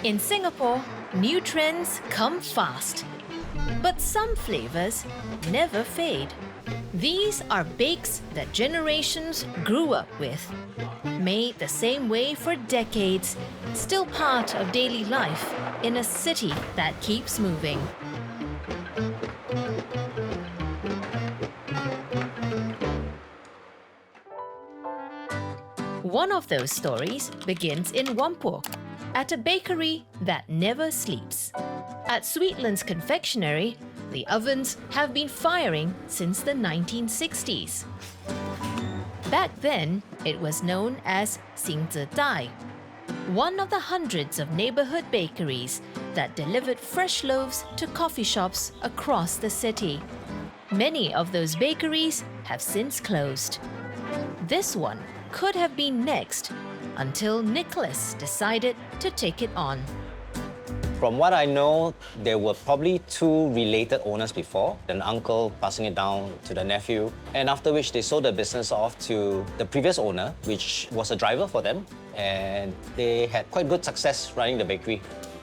In Singapore, new trends come fast. But some flavors never fade. These are bakes that generations grew up with. Made the same way for decades, still part of daily life in a city that keeps moving. One of those stories begins in Whampoa, at a bakery that never sleeps. At Sweetlands Confectionery, the ovens have been firing since the 1960s. Back then, it was known as Dai, one of the hundreds of neighborhood bakeries that delivered fresh loaves to coffee shops across the city. Many of those bakeries have since closed. This one could have been next until Nicholas decided to take it on. From what I know, there were probably two related owners before, an uncle passing it down to the nephew, and after which they sold the business off to the previous owner, which was a driver for them, and they had quite good success running the bakery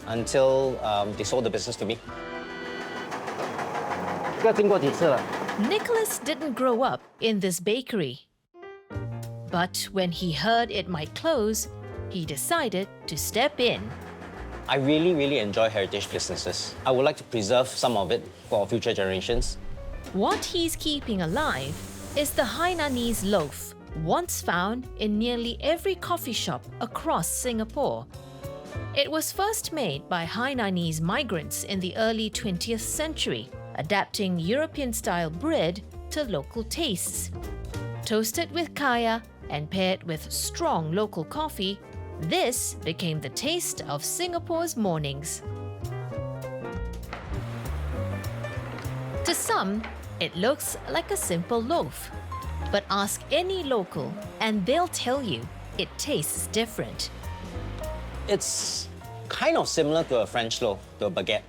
until they sold the business to me. Nicholas didn't grow up in this bakery. But when he heard it might close, he decided to step in. I really enjoy heritage businesses. I would like to preserve some of it for future generations. What he's keeping alive is the Hainanese loaf, once found in nearly every coffee shop across Singapore. It was first made by Hainanese migrants in the early 20th century, adapting European-style bread to local tastes. Toasted with kaya and paired with strong local coffee, this became the taste of Singapore's mornings. To some, it looks like a simple loaf. But ask any local and they'll tell you it tastes different. It's kind of similar to a French loaf, to a baguette.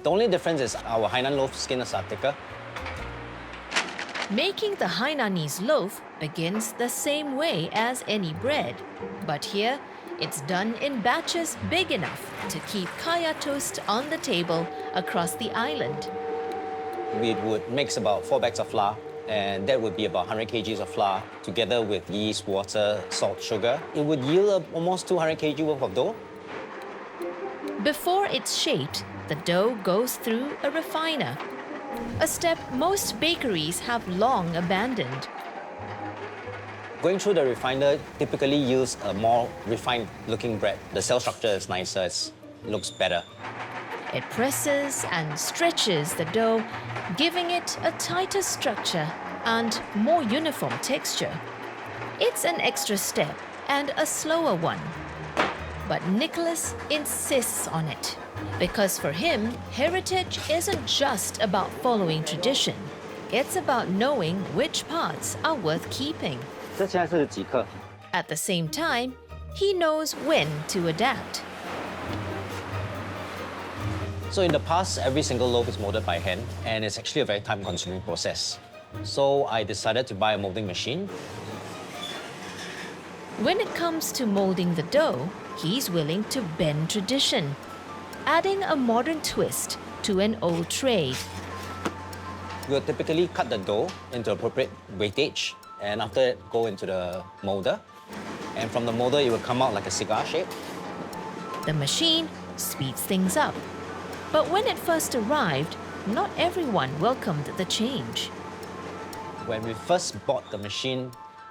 The only difference is our Hainan loaf skins are thicker. Making the Hainanese loaf begins the same way as any bread. But here, it's done in batches big enough to keep kaya toast on the table across the island. We would mix about 4 bags of flour, and that would be about 100 kgs of flour, together with yeast, water, salt, sugar. It would yield almost 200 kg worth of dough. Before it's shaped, the dough goes through a refiner, a step most bakeries have long abandoned. Going through the refiner typically yields a more refined looking bread. The cell structure is nicer, it looks better. It presses and stretches the dough, giving it a tighter structure and more uniform texture. It's an extra step and a slower one. But Nicholas insists on it, because for him, heritage isn't just about following tradition. It's about knowing which parts are worth keeping. At the same time, he knows when to adapt. So in the past, every single loaf is molded by hand, and it's actually a very time-consuming process. So I decided to buy a molding machine. When it comes to molding the dough, he's willing to bend tradition, adding a modern twist to an old trade. We'll typically cut the dough into appropriate weightage, and after that, go into the molder. And from the molder, it will come out like a cigar shape. The machine speeds things up. But when it first arrived, not everyone welcomed the change. When we first bought the machine,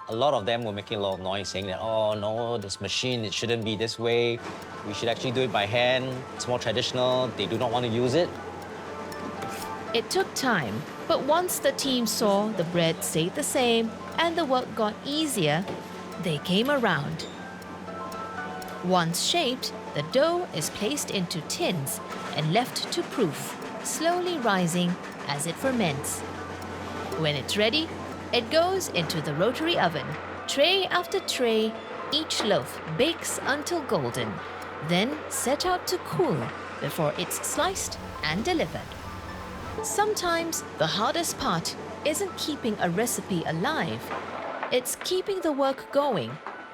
a lot of them were making a lot of noise saying that, oh no, this machine, it shouldn't be this way. We should actually do it by hand. It's more traditional. They do not want to use it. It took time, but once the team saw the bread stayed the same and the work got easier, they came around. Once shaped, the dough is placed into tins and left to proof, slowly rising as it ferments. When it's ready, it goes into the rotary oven. Tray after tray, each loaf bakes until golden, then set out to cool before it's sliced and delivered. Sometimes the hardest part isn't keeping a recipe alive. It's keeping the work going,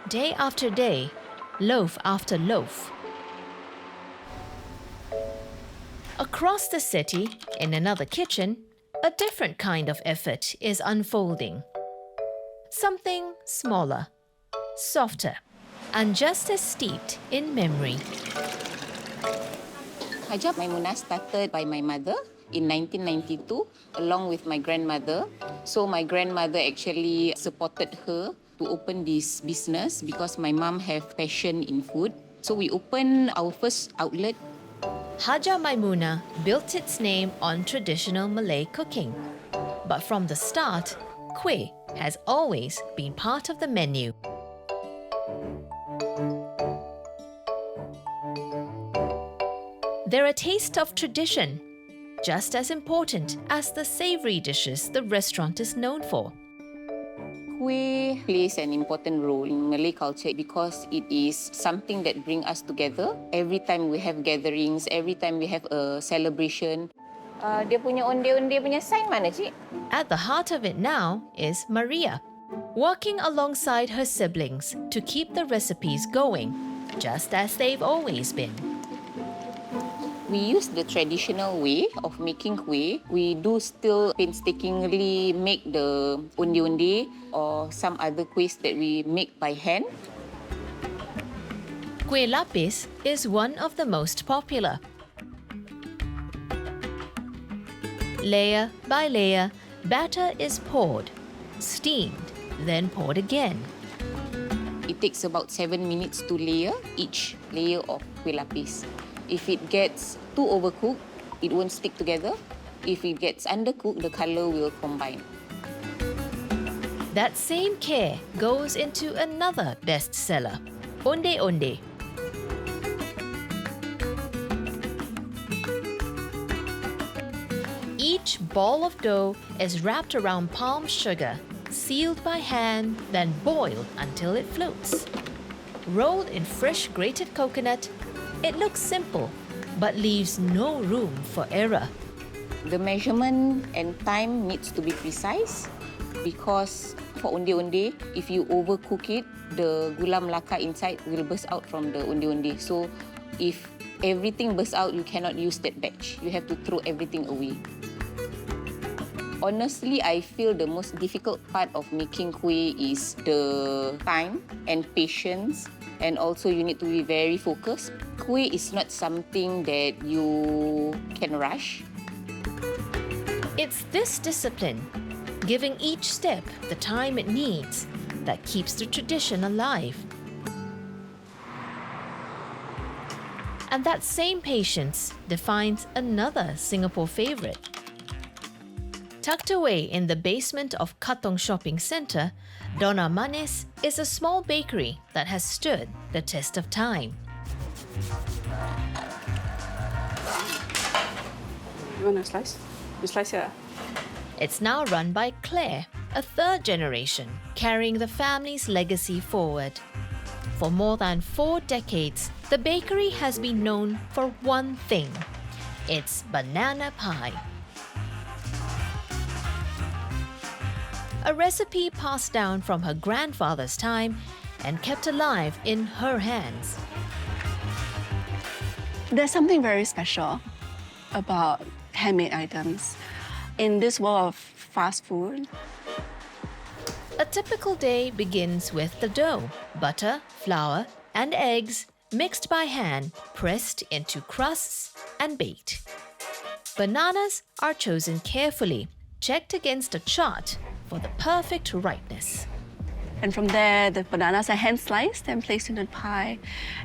day after day, loaf after loaf. Across the city, in another kitchen, a different kind of effort is unfolding. Something smaller, softer, and just as steeped in memory. Hajah Maimunah started by my mother in 1992 along with my grandmother. So my grandmother actually supported her to open this business because my mom have passion in food. So we opened our first outlet. Hajah Maimunah built its name on traditional Malay cooking. But from the start, kuih has always been part of the menu. They're a taste of tradition, just as important as the savory dishes the restaurant is known for. Kuih plays an important role in Malay culture because it is something that brings us together. Every time we have gatherings, every time we have a celebration. Dia punya onde-onde punya sign mana, Cik? At the heart of it now is Maria, working alongside her siblings to keep the recipes going, just as they've always been. We use the traditional way of making kuih. We do still painstakingly make the onde-onde or some other kuihs that we make by hand. Kuih lapis is one of the most popular. Layer by layer, batter is poured, steamed, then poured again. It takes about 7 minutes to layer each layer of kuih lapis. If it gets too overcooked, it won't stick together. If it gets undercooked, the color will combine. That same care goes into another bestseller, onde-onde. Each ball of dough is wrapped around palm sugar, sealed by hand, then boiled until it floats. Rolled in fresh grated coconut, it looks simple, but leaves no room for error. The measurement and time needs to be precise because for onde-onde, if you overcook it, the gula melaka inside will burst out from the onde-onde. So if everything bursts out, you cannot use that batch. You have to throw everything away. Honestly, I feel the most difficult part of making kuih is the time and patience, and also you need to be very focused. Kuih is not something that you can rush. It's this discipline, giving each step the time it needs, that keeps the tradition alive. And that same patience defines another Singapore favorite. Tucked away in the basement of Katong Shopping Centre, Dona is a small bakery that has stood the test of time. You want a slice? You slice here. It's now run by Claire, a third generation, carrying the family's legacy forward. For more than 4 decades, the bakery has been known for one thing: its banana pie. A recipe passed down from her grandfather's time and kept alive in her hands. There's something very special about handmade items. In this world of fast food, A typical day begins with the dough, butter, flour, and eggs mixed by hand, pressed into crusts, and baked. Bananas are chosen carefully, checked against a chart for the perfect ripeness. and from there, the bananas are hand-sliced and placed in the pie,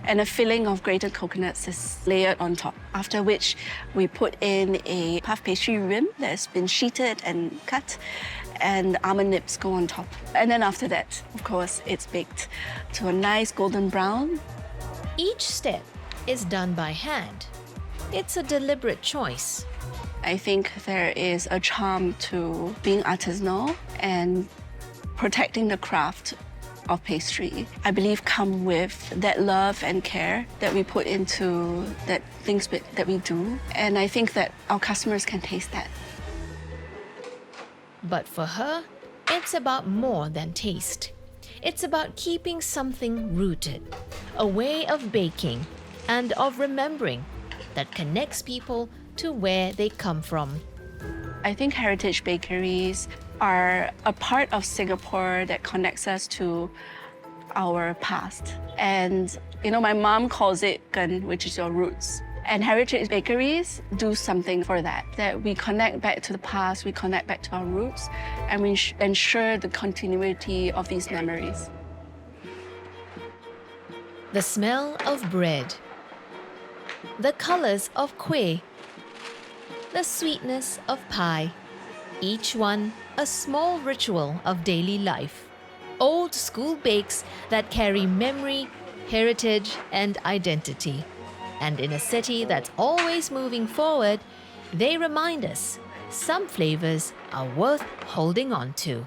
and a filling of grated coconuts is layered on top, after which we put in a puff pastry rim that's been sheeted and cut, and almond nips go on top. And then after that, of course, it's baked to a nice golden brown. Each step is done by hand. It's a deliberate choice. I think there is a charm to being artisanal and protecting the craft of pastry. I believe come with that love and care that we put into that things that we do. And I think that our customers can taste that. But for her, it's about more than taste. It's about keeping something rooted, a way of baking and of remembering that connects people to where they come from. I think heritage bakeries are a part of Singapore that connects us to our past. And, my mom calls it Ken, which is your roots. And heritage bakeries do something for that we connect back to the past, we connect back to our roots, and we ensure the continuity of these memories. The smell of bread, the colors of kueh, the sweetness of pie, each one a small ritual of daily life. Old school bakes that carry memory, heritage, and identity. And in a city that's always moving forward, they remind us some flavors are worth holding on to.